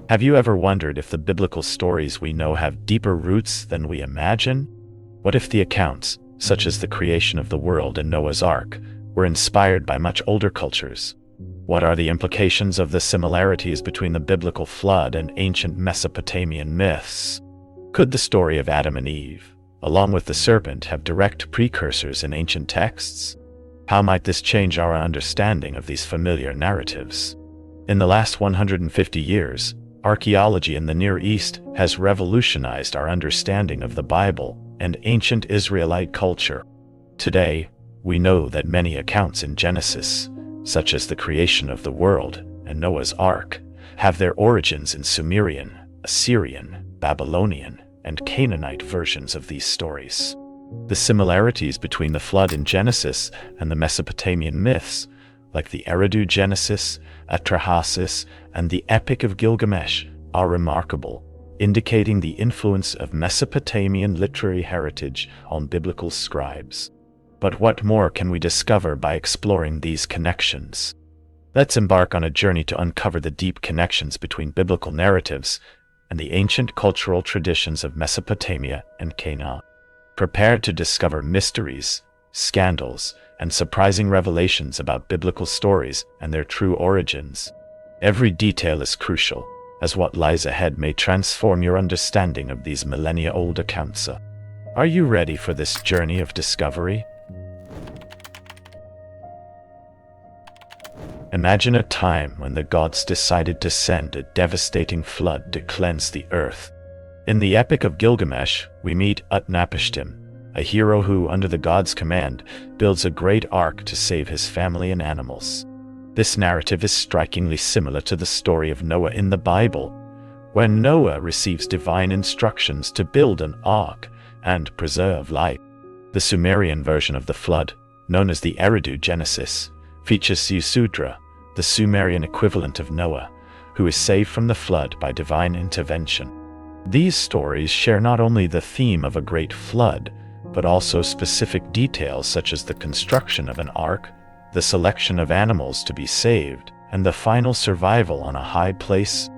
Have you ever wondered if the biblical stories we know have deeper roots than we imagine? What if the accounts, such as the creation of the world and Noah's Ark, were inspired by much older cultures? What are the implications of the similarities between the biblical flood and ancient Mesopotamian myths? Could the story of Adam and Eve, along with the serpent, have direct precursors in ancient texts? How might this change our understanding of these familiar narratives? In the last 150 years, archaeology in the Near East has revolutionized our understanding of the Bible and ancient Israelite culture. Today, we know that many accounts in Genesis, such as the creation of the world and Noah's Ark, have their origins in Sumerian, Assyrian, Babylonian, and Canaanite versions of these stories. The similarities between the flood in Genesis and the Mesopotamian myths, like the Eridu Genesis, Atrahasis, and the Epic of Gilgamesh, are remarkable, indicating the influence of Mesopotamian literary heritage on biblical scribes. But what more can we discover by exploring these connections? Let's embark on a journey to uncover the deep connections between biblical narratives and the ancient cultural traditions of Mesopotamia and Canaan. Prepare to discover mysteries, scandals, and surprising revelations about biblical stories and their true origins. Every detail is crucial, as what lies ahead may transform your understanding of these millennia-old accounts. Are you ready for this journey of discovery? Imagine a time when the gods decided to send a devastating flood to cleanse the earth. In the Epic of Gilgamesh, we meet Utnapishtim, a hero who, under the gods' command, builds a great ark to save his family and animals. This narrative is strikingly similar to the story of Noah in the Bible, when Noah receives divine instructions to build an ark and preserve life. The Sumerian version of the flood, known as the Eridu Genesis, features Yusudra, the Sumerian equivalent of Noah, who is saved from the flood by divine intervention. These stories share not only the theme of a great flood, but also specific details such as the construction of an ark, the selection of animals to be saved, and the final survival on a high place.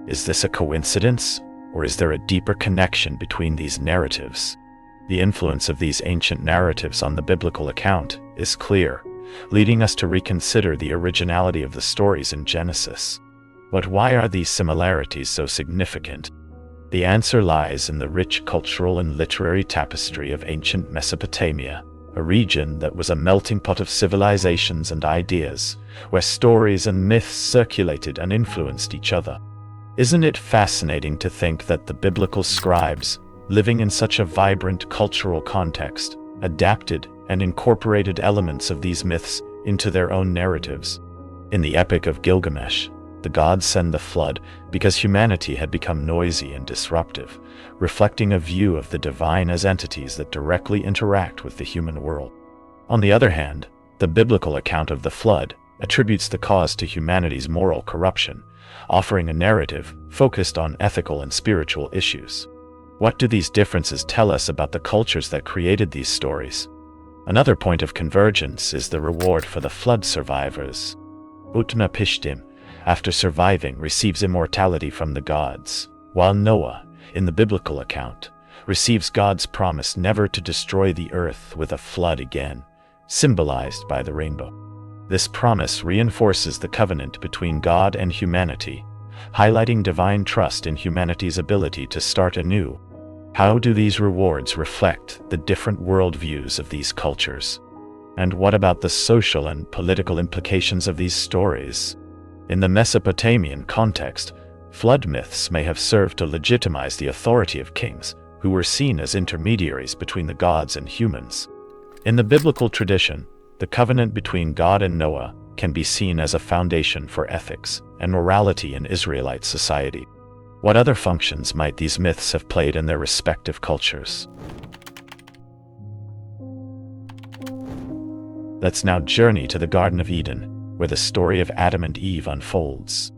Is this a coincidence, or is there a deeper connection between these narratives? The influence of these ancient narratives on the biblical account is clear, leading us to reconsider the originality of the stories in Genesis. But why are these similarities so significant? The answer lies in the rich cultural and literary tapestry of ancient Mesopotamia, a region that was a melting pot of civilizations and ideas, where stories and myths circulated and influenced each other. Isn't it fascinating to think that the biblical scribes, living in such a vibrant cultural context, adapted and incorporated elements of these myths into their own narratives? In the Epic of Gilgamesh, the gods send the flood because humanity had become noisy and disruptive, reflecting a view of the divine as entities that directly interact with the human world. On the other hand, the biblical account of the flood attributes the cause to humanity's moral corruption, offering a narrative focused on ethical and spiritual issues. What do these differences tell us about the cultures that created these stories? Another point of convergence is the reward for the flood survivors. Utnapishtim, after surviving, receives immortality from the gods, while Noah, in the biblical account, receives God's promise never to destroy the earth with a flood again, symbolized by the rainbow. This promise reinforces the covenant between God and humanity, highlighting divine trust in humanity's ability to start anew. How do these rewards reflect the different worldviews of these cultures? And what about the social and political implications of these stories? In the Mesopotamian context, flood myths may have served to legitimize the authority of kings, who were seen as intermediaries between the gods and humans. In the biblical tradition, the covenant between God and Noah can be seen as a foundation for ethics and morality in Israelite society. What other functions might these myths have played in their respective cultures? Let's now journey to the Garden of Eden, where the story of Adam and Eve unfolds.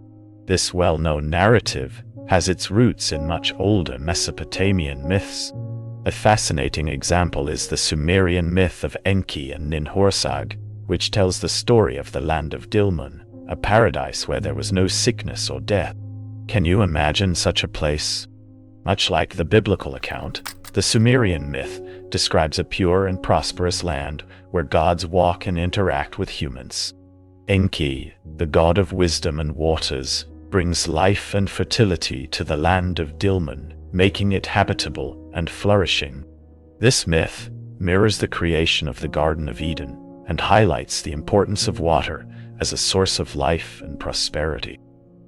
This well-known narrative has its roots in much older Mesopotamian myths. A fascinating example is the Sumerian myth of Enki and Ninhursag, which tells the story of the land of Dilmun, a paradise where there was no sickness or death. Can you imagine such a place? Much like the biblical account, the Sumerian myth describes a pure and prosperous land where gods walk and interact with humans. Enki, the god of wisdom and waters, brings life and fertility to the land of Dilmun, making it habitable and flourishing. This myth mirrors the creation of the Garden of Eden and highlights the importance of water as a source of life and prosperity.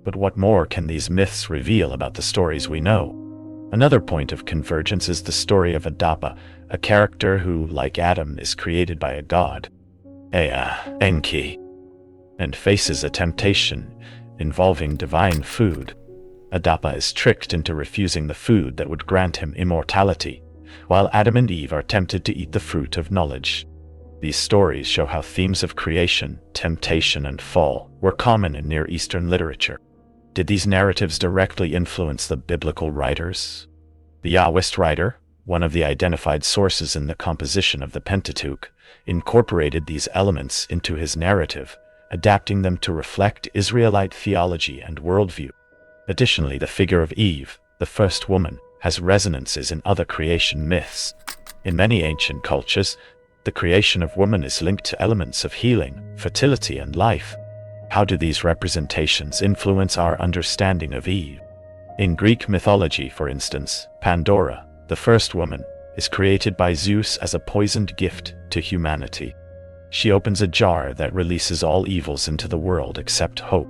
But what more can these myths reveal about the stories we know? Another point of convergence is the story of Adapa, a character who, like Adam, is created by a god, Enki, and faces a temptation involving divine food. Adapa is tricked into refusing the food that would grant him immortality, while Adam and Eve are tempted to eat the fruit of knowledge. These stories show how themes of creation, temptation, and fall were common in Near Eastern literature. Did these narratives directly influence the biblical writers? The Yahwist writer, one of the identified sources in the composition of the Pentateuch, incorporated these elements into his narrative, adapting them to reflect Israelite theology and worldview. Additionally, the figure of Eve, the first woman, has resonances in other creation myths. In many ancient cultures, the creation of woman is linked to elements of healing, fertility, and life. How do these representations influence our understanding of Eve? In Greek mythology, for instance, Pandora, the first woman, is created by Zeus as a poisoned gift to humanity. She opens a jar that releases all evils into the world except hope.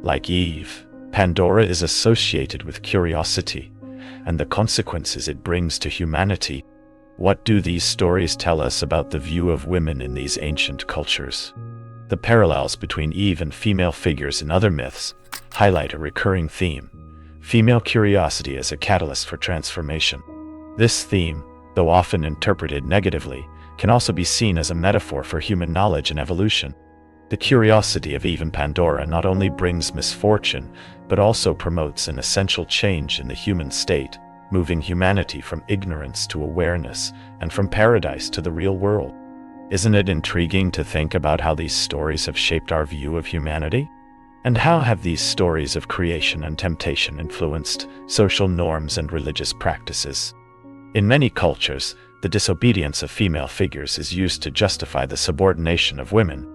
Like Eve, Pandora is associated with curiosity and the consequences it brings to humanity. What do these stories tell us about the view of women in these ancient cultures? The parallels between Eve and female figures in other myths highlight a recurring theme: female curiosity as a catalyst for transformation. This theme, though often interpreted negatively, can also be seen as a metaphor for human knowledge and evolution. The curiosity of Eve and Pandora not only brings misfortune, but also promotes an essential change in the human state, moving humanity from ignorance to awareness and from paradise to the real world. Isn't it intriguing to think about how these stories have shaped our view of humanity? And how have these stories of creation and temptation influenced social norms and religious practices? In many cultures, the disobedience of female figures is used to justify the subordination of women.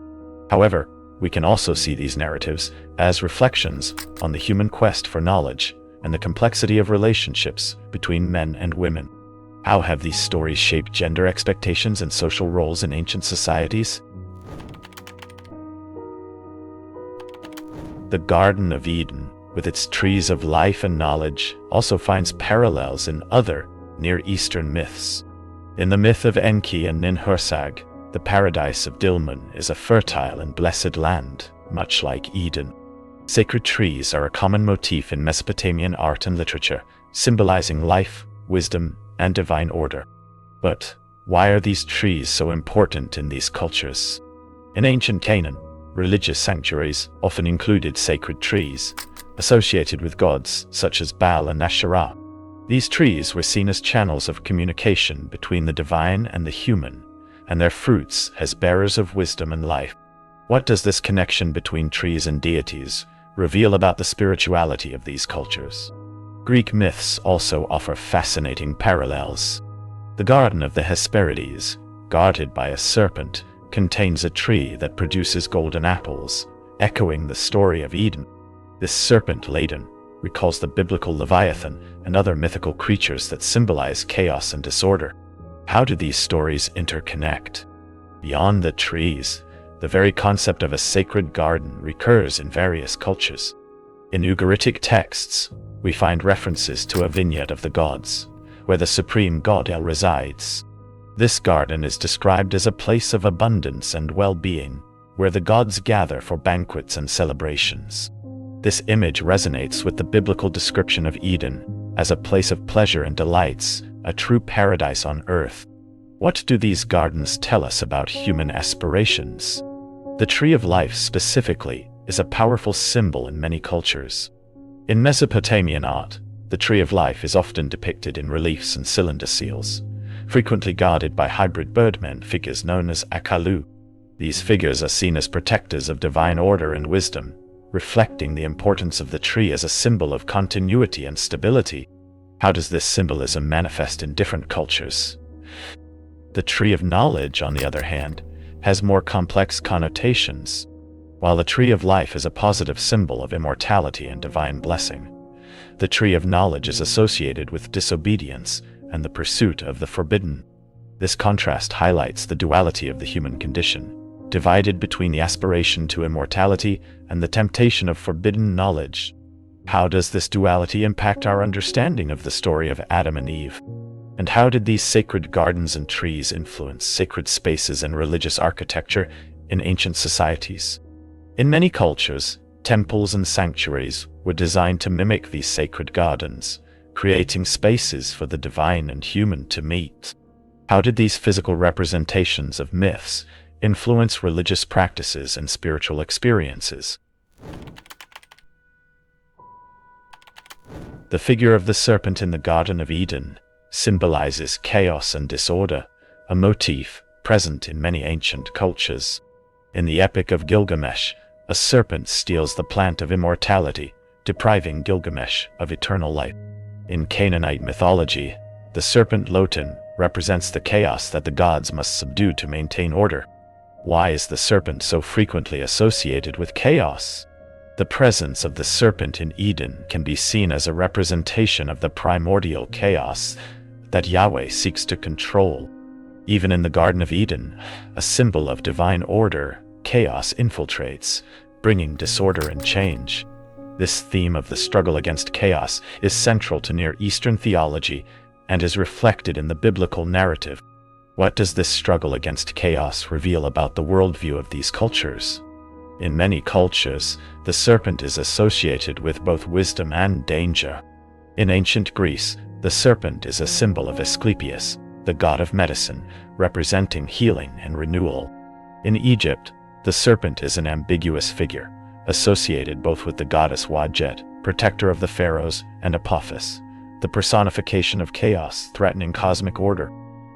However, we can also see these narratives as reflections on the human quest for knowledge and the complexity of relationships between men and women. How have these stories shaped gender expectations and social roles in ancient societies? The Garden of Eden, with its trees of life and knowledge, also finds parallels in other Near Eastern myths. In the myth of Enki and Ninhursag, the paradise of Dilmun is a fertile and blessed land, much like Eden. Sacred trees are a common motif in Mesopotamian art and literature, symbolizing life, wisdom, and divine order. But why are these trees so important in these cultures? In ancient Canaan, religious sanctuaries often included sacred trees, associated with gods such as Baal and Asherah. These trees were seen as channels of communication between the divine and the human, and their fruits as bearers of wisdom and life. What does this connection between trees and deities reveal about the spirituality of these cultures? Greek myths also offer fascinating parallels. The Garden of the Hesperides, guarded by a serpent, contains a tree that produces golden apples, echoing the story of Eden. This serpent-laden recalls the biblical Leviathan and other mythical creatures that symbolize chaos and disorder. How do these stories interconnect? Beyond the trees, the very concept of a sacred garden recurs in various cultures. In Ugaritic texts, we find references to a vineyard of the gods, where the supreme god El resides. This garden is described as a place of abundance and well-being, where the gods gather for banquets and celebrations. This image resonates with the biblical description of Eden as a place of pleasure and delights, a true paradise on earth. What do these gardens tell us about human aspirations? The tree of life specifically is a powerful symbol in many cultures. In Mesopotamian art, the tree of life is often depicted in reliefs and cylinder seals, frequently guarded by hybrid birdmen figures known as Akalu. These figures are seen as protectors of divine order and wisdom, reflecting the importance of the tree as a symbol of continuity and stability. How does this symbolism manifest in different cultures? The tree of knowledge, on the other hand, has more complex connotations. While the tree of life is a positive symbol of immortality and divine blessing, the tree of knowledge is associated with disobedience and the pursuit of the forbidden. This contrast highlights the duality of the human condition, divided between the aspiration to immortality and the temptation of forbidden knowledge. How does this duality impact our understanding of the story of Adam and Eve? And how did these sacred gardens and trees influence sacred spaces and religious architecture in ancient societies? In many cultures, temples and sanctuaries were designed to mimic these sacred gardens, creating spaces for the divine and human to meet. How did these physical representations of myths influence religious practices and spiritual experiences? The figure of the serpent in the Garden of Eden symbolizes chaos and disorder, a motif present in many ancient cultures. In the Epic of Gilgamesh, a serpent steals the plant of immortality, depriving Gilgamesh of eternal life. In Canaanite mythology, the serpent Lotan represents the chaos that the gods must subdue to maintain order. Why is the serpent so frequently associated with chaos? The presence of the serpent in Eden can be seen as a representation of the primordial chaos that Yahweh seeks to control. Even in the Garden of Eden, a symbol of divine order, chaos infiltrates, bringing disorder and change. This theme of the struggle against chaos is central to Near Eastern theology and is reflected in the biblical narrative. What does this struggle against chaos reveal about the worldview of these cultures? In many cultures, the serpent is associated with both wisdom and danger. In ancient Greece, the serpent is a symbol of Asclepius, the god of medicine, representing healing and renewal. In Egypt, the serpent is an ambiguous figure, associated both with the goddess Wadjet, protector of the pharaohs, and Apophis, the personification of chaos threatening cosmic order.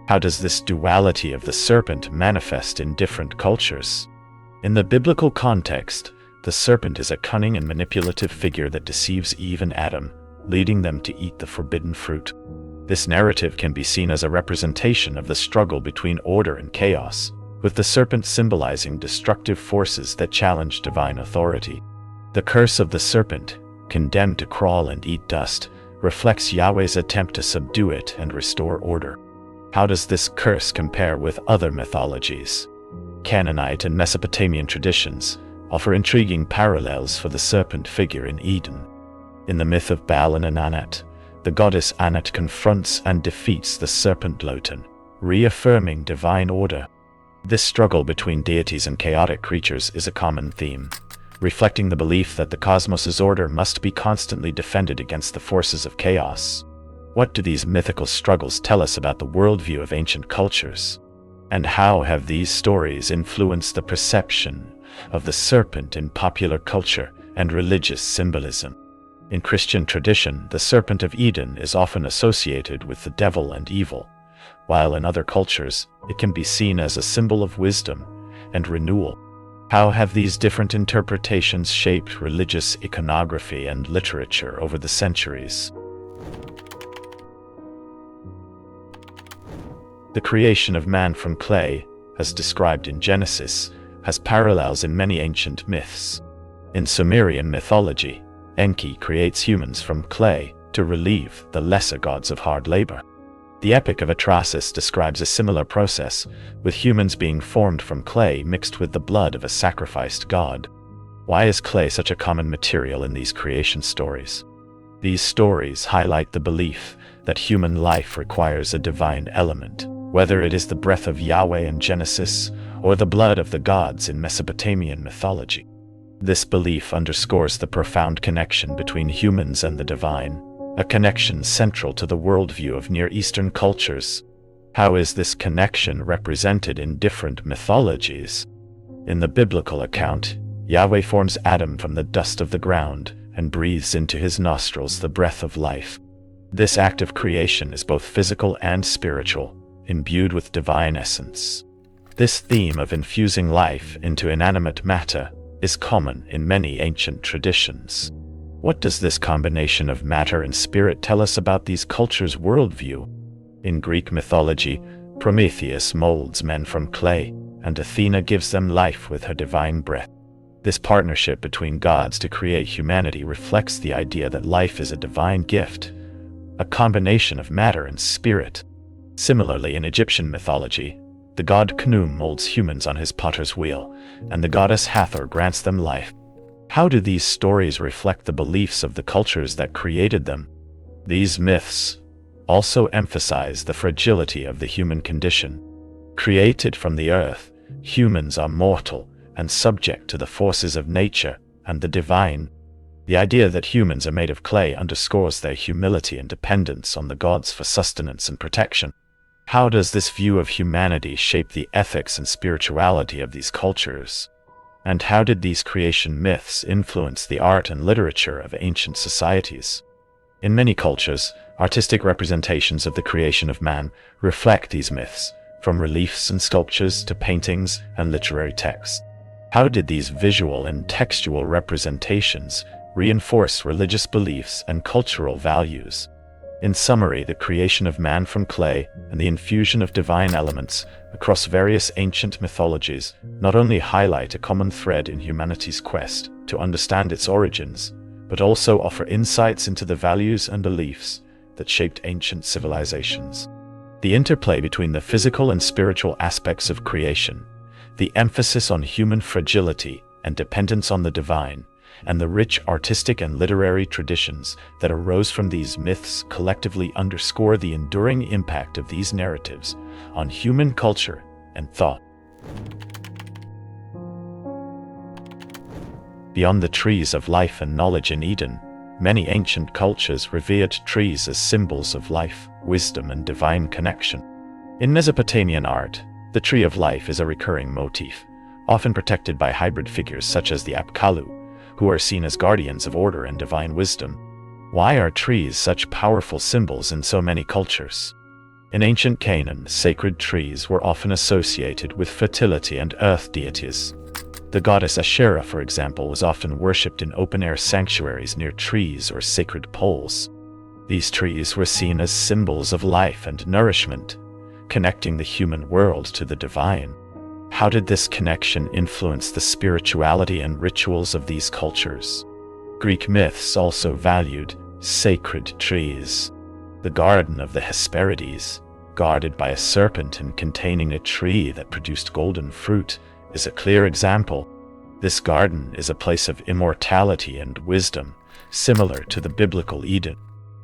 How does this duality of the serpent manifest in different cultures? In the biblical context, the serpent is a cunning and manipulative figure that deceives Eve and Adam, leading them to eat the forbidden fruit. This narrative can be seen as a representation of the struggle between order and chaos, with the serpent symbolizing destructive forces that challenge divine authority. The curse of the serpent, condemned to crawl and eat dust, reflects Yahweh's attempt to subdue it and restore order. How does this curse compare with other mythologies? Canaanite and Mesopotamian traditions offer intriguing parallels for the serpent figure in Eden. In the myth of Baal and Anat, the goddess Anat confronts and defeats the serpent Lotan, reaffirming divine order. This struggle between deities and chaotic creatures is a common theme, reflecting the belief that the cosmos's order must be constantly defended against the forces of chaos. What do these mythical struggles tell us about the worldview of ancient cultures? And how have these stories influenced the perception of the serpent in popular culture and religious symbolism? In Christian tradition, the serpent of Eden is often associated with the devil and evil, while in other cultures, it can be seen as a symbol of wisdom and renewal. How have these different interpretations shaped religious iconography and literature over the centuries? The creation of man from clay, as described in Genesis, has parallels in many ancient myths. In Sumerian mythology, Enki creates humans from clay to relieve the lesser gods of hard labor. The Epic of Atrahasis describes a similar process, with humans being formed from clay mixed with the blood of a sacrificed god. Why is clay such a common material in these creation stories? These stories highlight the belief that human life requires a divine element, whether it is the breath of Yahweh in Genesis or the blood of the gods in Mesopotamian mythology. This belief underscores the profound connection between humans and the divine, a connection central to the worldview of Near Eastern cultures. How is this connection represented in different mythologies? In the biblical account, Yahweh forms Adam from the dust of the ground and breathes into his nostrils the breath of life. This act of creation is both physical and spiritual, imbued with divine essence. This theme of infusing life into inanimate matter is common in many ancient traditions. What does this combination of matter and spirit tell us about these cultures' worldview? In Greek mythology, Prometheus molds men from clay, and Athena gives them life with her divine breath. This partnership between gods to create humanity reflects the idea that life is a divine gift, a combination of matter and spirit. Similarly, in Egyptian mythology, the god Khnum molds humans on his potter's wheel, and the goddess Hathor grants them life. How do these stories reflect the beliefs of the cultures that created them? These myths also emphasize the fragility of the human condition. Created from the earth, humans are mortal and subject to the forces of nature and the divine. The idea that humans are made of clay underscores their humility and dependence on the gods for sustenance and protection. How does this view of humanity shape the ethics and spirituality of these cultures? And how did these creation myths influence the art and literature of ancient societies? In many cultures, artistic representations of the creation of man reflect these myths, from reliefs and sculptures to paintings and literary texts. How did these visual and textual representations reinforce religious beliefs and cultural values? In summary, the creation of man from clay and the infusion of divine elements across various ancient mythologies not only highlight a common thread in humanity's quest to understand its origins, but also offer insights into the values and beliefs that shaped ancient civilizations. The interplay between the physical and spiritual aspects of creation, the emphasis on human fragility and dependence on the divine, and the rich artistic and literary traditions that arose from these myths collectively underscore the enduring impact of these narratives on human culture and thought. Beyond the trees of life and knowledge in Eden, many ancient cultures revered trees as symbols of life, wisdom, and divine connection. In Mesopotamian art, the tree of life is a recurring motif, often protected by hybrid figures such as the Apkallu, who are seen as guardians of order and divine wisdom. Why are trees such powerful symbols in so many cultures? In ancient Canaan, sacred trees were often associated with fertility and earth deities. The goddess Asherah, for example, was often worshipped in open-air sanctuaries near trees or sacred poles. These trees were seen as symbols of life and nourishment, connecting the human world to the divine. How did this connection influence the spirituality and rituals of these cultures? Greek myths also valued sacred trees. The Garden of the Hesperides, guarded by a serpent and containing a tree that produced golden fruit, is a clear example. This garden is a place of immortality and wisdom, similar to the biblical Eden.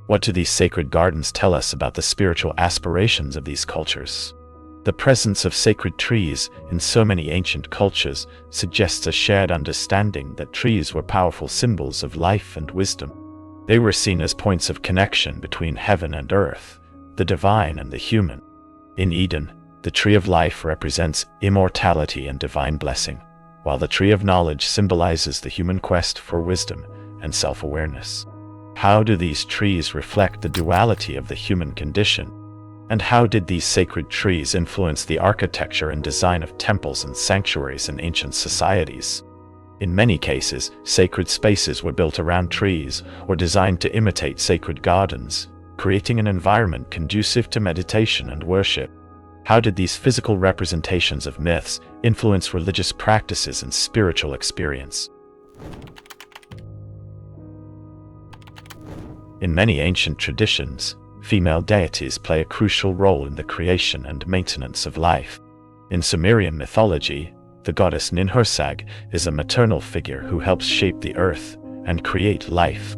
What do these sacred gardens tell us about the spiritual aspirations of these cultures? The presence of sacred trees in so many ancient cultures suggests a shared understanding that trees were powerful symbols of life and wisdom. They were seen as points of connection between heaven and earth, the divine and the human. In Eden, the tree of life represents immortality and divine blessing, while the tree of knowledge symbolizes the human quest for wisdom and self-awareness. How do these trees reflect the duality of the human condition? And how did these sacred trees influence the architecture and design of temples and sanctuaries in ancient societies? In many cases, sacred spaces were built around trees or designed to imitate sacred gardens, creating an environment conducive to meditation and worship. How did these physical representations of myths influence religious practices and spiritual experience? In many ancient traditions, female deities play a crucial role in the creation and maintenance of life. In Sumerian mythology, the goddess Ninhursag is a maternal figure who helps shape the earth and create life.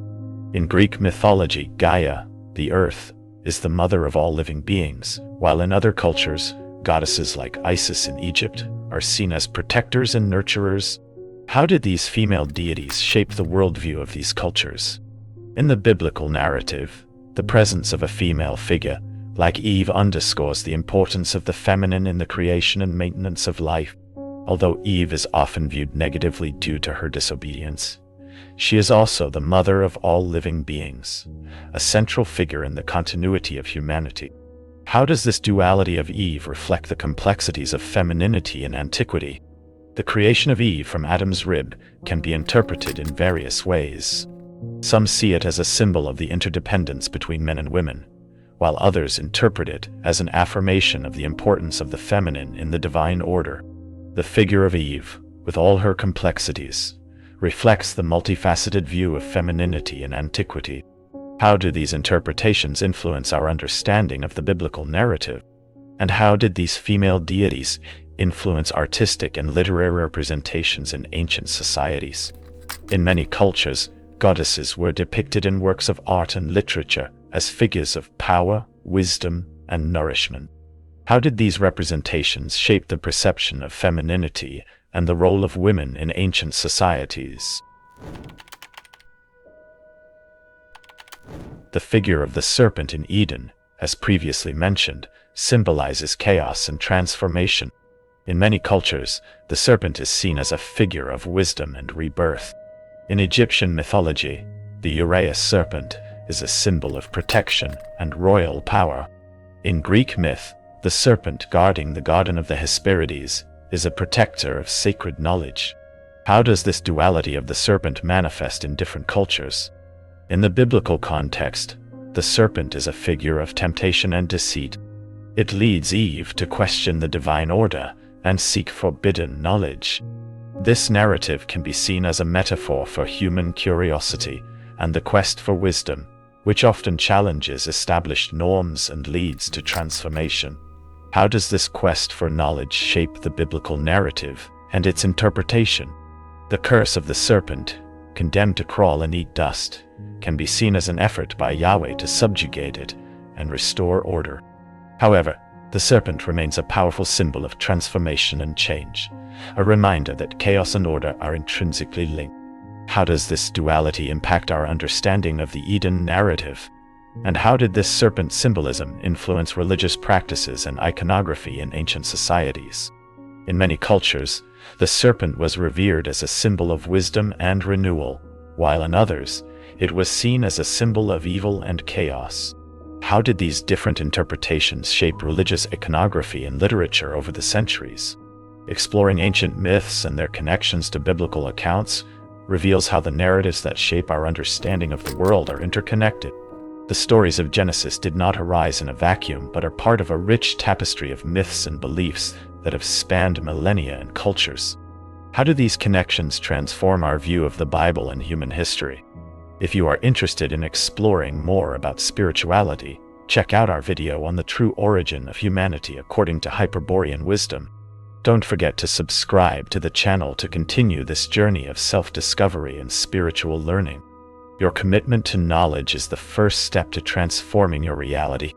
In Greek mythology, Gaia, the earth, is the mother of all living beings, while in other cultures, goddesses like Isis in Egypt are seen as protectors and nurturers. How did these female deities shape the worldview of these cultures? In the biblical narrative, the presence of a female figure, like Eve, underscores the importance of the feminine in the creation and maintenance of life. Although Eve is often viewed negatively due to her disobedience, she is also the mother of all living beings, a central figure in the continuity of humanity. How does this duality of Eve reflect the complexities of femininity in antiquity? The creation of Eve from Adam's rib can be interpreted in various ways. Some see it as a symbol of the interdependence between men and women, while others interpret it as an affirmation of the importance of the feminine in the divine order. The figure of Eve, with all her complexities, reflects the multifaceted view of femininity in antiquity. How do these interpretations influence our understanding of the biblical narrative? And how did these female deities influence artistic and literary representations in ancient societies? In many cultures, goddesses were depicted in works of art and literature as figures of power, wisdom, and nourishment. How did these representations shape the perception of femininity and the role of women in ancient societies? The figure of the serpent in Eden, as previously mentioned, symbolizes chaos and transformation. In many cultures, the serpent is seen as a figure of wisdom and rebirth. In Egyptian mythology, the Uraeus serpent is a symbol of protection and royal power. In Greek myth, the serpent guarding the garden of the Hesperides is a protector of sacred knowledge. How does this duality of the serpent manifest in different cultures? In the biblical context, the serpent is a figure of temptation and deceit. It leads Eve to question the divine order and seek forbidden knowledge. This narrative can be seen as a metaphor for human curiosity and the quest for wisdom, which often challenges established norms and leads to transformation. How does this quest for knowledge shape the biblical narrative and its interpretation? The curse of the serpent, condemned to crawl and eat dust, can be seen as an effort by Yahweh to subjugate it and restore order. However, the serpent remains a powerful symbol of transformation and change, a reminder that chaos and order are intrinsically linked. How does this duality impact our understanding of the Eden narrative? And how did this serpent symbolism influence religious practices and iconography in ancient societies? In many cultures, the serpent was revered as a symbol of wisdom and renewal, while in others, it was seen as a symbol of evil and chaos. How did these different interpretations shape religious iconography and literature over the centuries? Exploring ancient myths and their connections to biblical accounts reveals how the narratives that shape our understanding of the world are interconnected. The stories of Genesis did not arise in a vacuum, but are part of a rich tapestry of myths and beliefs that have spanned millennia and cultures. How do these connections transform our view of the Bible and human history? If you are interested in exploring more about spirituality, check out our video on the true origin of humanity according to Hyperborean wisdom. Don't forget to subscribe to the channel to continue this journey of self-discovery and spiritual learning. Your commitment to knowledge is the first step to transforming your reality.